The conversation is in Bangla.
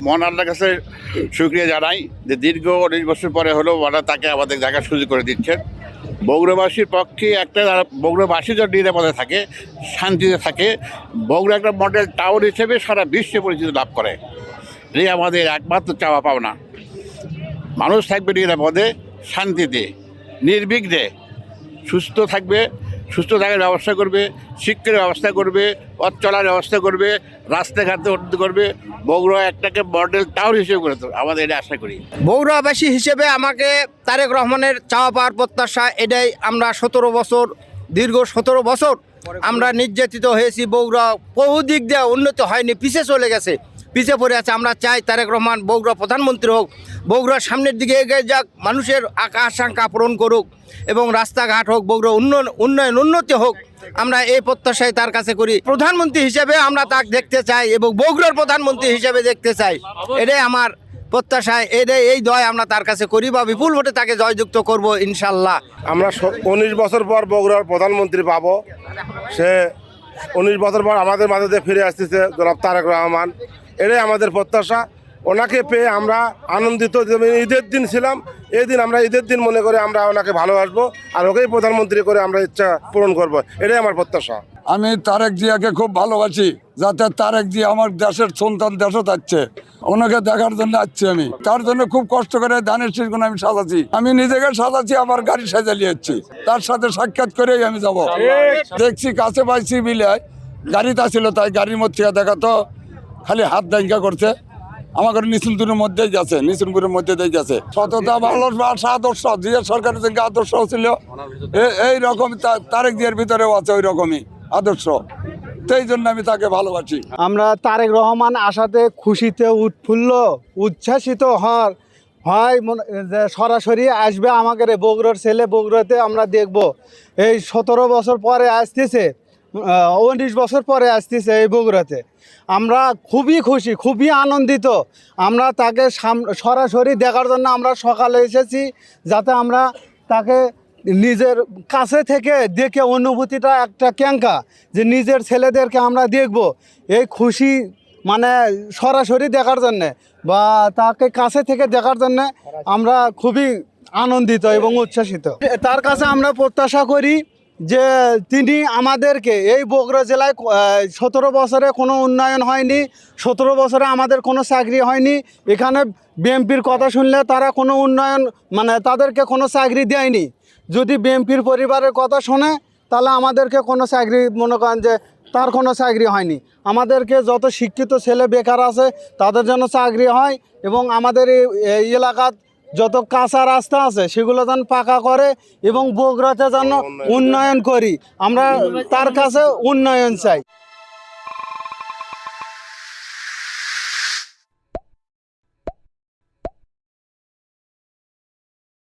মহান আল্লাহর কাছে শুকরিয়া জানাই যে দীর্ঘ 19 বছর পরে হলেও ওরা তাকে আমাদের দেখার সুযোগ করে দিচ্ছেন। বগুড়াবাসীর পক্ষে একটা বগুড়াবাসী যদি নিরাপদে থাকে, শান্তিতে থাকে, বগুড়া একটা মডেল টাউন হিসেবে সারা বিশ্বে পরিচিতি লাভ করে, এই আমাদের একমাত্র চাওয়া পাওনা। মানুষ থাকবে নিরাপদে, শান্তিতে, নির্বিঘ্নে, সুস্থ থাকবে, সুস্থ থাকার ব্যবস্থা করবে, শিক্ষার ব্যবস্থা করবে, পথ চলার ব্যবস্থা করবে, রাস্তাঘাটে উন্নতি করবে, বগুড়া একটাকে মডেল টাউন হিসেবে করে আমাদের এটা আশা করি। বগুড়াবাসী হিসেবে আমাকে তারেক রহমানের চাওয়া পাওয়ার প্রত্যাশা এটাই। আমরা দীর্ঘ 17 বছর আমরা নির্যাতিত হয়েছি। বগুড়া বহু দিক দিয়ে উন্নতি হয়নি, পিছিয়ে চলে গেছে, পিছিয়ে পড়ে আছে। আমরা চাই তারেক রহমান বগুড়া প্রধানমন্ত্রী হোক, বগুড়ার সামনের দিকে এগিয়ে যাক, মানুষের আকাঙ্ক্ষা পূরণ করুক এবং রাস্তাঘাট হোক, বগুড়া উন্নতি হোক। আমরা এই প্রত্যাশাই তার কাছে করি। প্রধানমন্ত্রী হিসেবে আমরা তাকে দেখতে চাই এবং বগুড়ার প্রধানমন্ত্রী হিসেবে দেখতে চাই। এটাই আমার প্রত্যাশায়, এই দয় আমরা তার কাছে করি বা বিপুল ভোটে তাকে জয়যুক্ত করব ইনশাল্লাহ। আমরা 19 বছর পর বগুড়ার প্রধানমন্ত্রী পাবো। সে 19 বছর পর আমাদের মাঝে ফিরে আসতেছে জনাব তারেক রহমান, এটাই আমাদের প্রত্যাশা। ওনাকে পেয়ে আমরা আনন্দিত। ঈদের দিন ছিলাম, এই দিন আমরা ঈদের দিন মনে করে আমরা ওনাকে ভালোবাসবো আর ওকেই প্রধানমন্ত্রী করে আমরা ইচ্ছা পূরণ করব, এটাই আমার প্রত্যাশা। আমি তারেক জিয়াকে খুব ভালোবাসি, যাতে তারেক জিয়া আমার দেশের সন্তান, দেশও থাকছে, ওনাকে দেখার জন্য আসছি। আমি তার জন্য খুব কষ্ট করে ধানের শীষগুলো আমি সাজাচ্ছি, আমি নিজেকে সাজাচ্ছি, আমার গাড়ি সাজালিয়ে যাচ্ছি, তার সাথে সাক্ষাৎ করেই আমি যাব। দেখছি কাছে পাইছি বিলে গাড়িতে আসছিল, তাই গাড়ির মধ্যে দেখা তো খালি হাত দাঙ্গা করছে। আমাদের নিচুনপুরের মধ্যেই গেছে, নিচুনপুরের মধ্যে দিয়ে গেছে। সততা, ভালোবাসা, আদর্শ, জিয়া সরকারের যে আদর্শ ছিল এইরকম তারেক জিয়ার ভিতরেও আছে ওই রকমই আদর্শ। সেই জন্য আমি তাকে ভালোবাসি। আমরা তারেক রহমান আসাতে খুশিতে উৎফুল্ল উচ্ছ্বাসিত হয় সরাসরি আসবে আমাদের বগুড়ার ছেলে। বগুড়াতে আমরা দেখব এই 17 বছর পরে আসতেছে, 19 বছর পরে আসতেছে এই বগুড়াতে। আমরা খুবই খুশি, খুবই আনন্দিত। আমরা তাকে সরাসরি দেখার জন্য আমরা সকালে এসেছি, যাতে আমরা তাকে নিজের কাছে থেকে দেখে অনুভূতিটা একটা ক্যাঙ্কা যে নিজের ছেলেদেরকে আমরা দেখব, এই খুশি মানে সরাসরি দেখার জন্যে বা তাকে কাছে থেকে দেখার জন্যে আমরা খুবই আনন্দিত এবং উচ্ছ্বাসিত। তার কাছে আমরা প্রত্যাশা করি যে তিনি আমাদেরকে এই বগুড়া জেলায় 17 বছরে কোনো উন্নয়ন হয়নি, 17 বছরে আমাদের কোনো চাকরি হয়নি। এখানে বিএমপির কথা শুনলে তারা কোনো উন্নয়ন মানে তাদেরকে কোনো চাকরি দেয়নি। যদি বিএমপির পরিবারের কথা শোনে তাহলে আমাদেরকে কোনো চাকরি, মনে করেন যে তার কোনো চাকরি হয়নি। আমাদেরকে যত শিক্ষিত ছেলে বেকার আছে তাদের জন্য চাকরি হয় এবং আমাদের এই এলাকার যত কাঁচা রাস্তা আছে সেগুলো যেন পাকা করে এবং বগুড়াতে যেন উন্নয়ন করি। আমরা তার কাছে উন্নয়ন চাই।